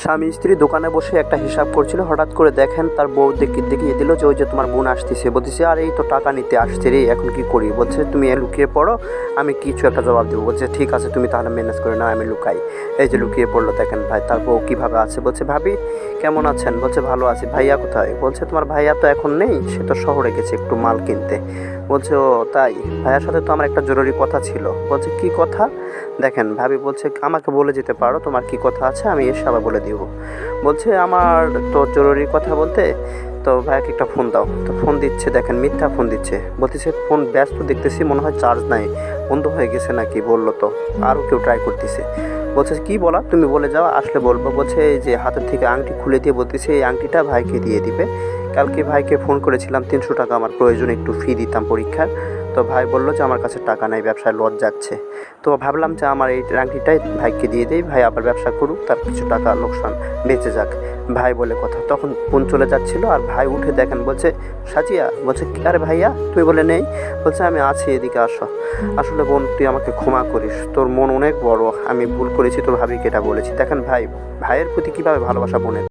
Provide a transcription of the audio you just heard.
স্বামী স্ত্রী দোকানে বসে একটা হিসাব করছিল, হঠাৎ করে দেখেন তার বউ দেখিয়ে দিল যে ওই যে তোমার বোন আসতেছে। বলতেছে আর এই তো টাকা নিতে আসছে রে, এখন কি করি? বলছে তুমি লুকিয়ে পড়ো, আমি কিছু একটা জবাব দেবো। বলছে ঠিক আছে, তুমি তাহলে ম্যানেজ করে নাও, আমি লুকাই। এই যে লুকিয়ে পড়লো, দেখেন ভাই তার বউ কীভাবে আছে। বলছে ভাবি কেমন আছেন? বলছে ভালো আছি। ভাইয়া কোথায়? বলছে তোমার ভাইয়া তো এখন নেই, সে তো শহরে গেছে একটু মাল কিনতে। বলছে ও তাই? ভাইয়ার সাথে তো আমার একটা জরুরি কথা ছিল। বলছে কি কথা? দেখেন ভাবি বলছে আমাকে বলে যেতে পারো তোমার কি কথা আছে, আমি এসে আবার বলে দিব। বলছে আমার তো জরুরি কথা বলতে, তো ভাইয়াকে একটা ফোন দাও। তো ফোন দিচ্ছে, দেখেন মিথ্যা ফোন দিচ্ছে। বলতেছে ফোন ব্যস্ত দেখতেছি, মনে হয় চার্জ নাই, বন্ধ হয়ে গেছে নাকি। বললো তো আরও কেউ ট্রাই করতেছে। বলছে কি বলা, তুমি বলে যাও, আসলে বলবো। বলছে এই যে হাতের থেকে আংটি খুলে দিয়ে বলতেছে এই আংটিটা ভাইকে দিয়ে দিবে। কালকে ভাইকে ফোন করেছিলাম, 300 টাকা আমার প্রয়োজন, একটু ফি দিতাম পরীক্ষার। তো ভাই বললো যে আমার কাছে টাকা নাই, ব্যবসায় লস যাচ্ছে। তো ভাবলাম যে আমার এই আংটিটাই ভাইকে দিয়ে দিই, ভাই আবার ব্যবসা করুক, তার কিছু টাকা লোকসান বেঁচে যাক। ভাই বলে কথা। তখন ফোন চলে যাচ্ছিলো, আর ভাই উঠে দেখেন বলছে সাজিয়া। বলছে আরে ভাইয়া তুমি বলে নেই। বলছে আমি আছি, এদিকে আসো। আসলে বোন তুই আমাকে ক্ষমা করিস, তোর মন অনেক বড়, আমি ভুল করেছি, তোর ভাবিকে এটা বলেছি। দেখেন ভাই ভাইয়ের প্রতি কীভাবে ভালোবাসা বোনের।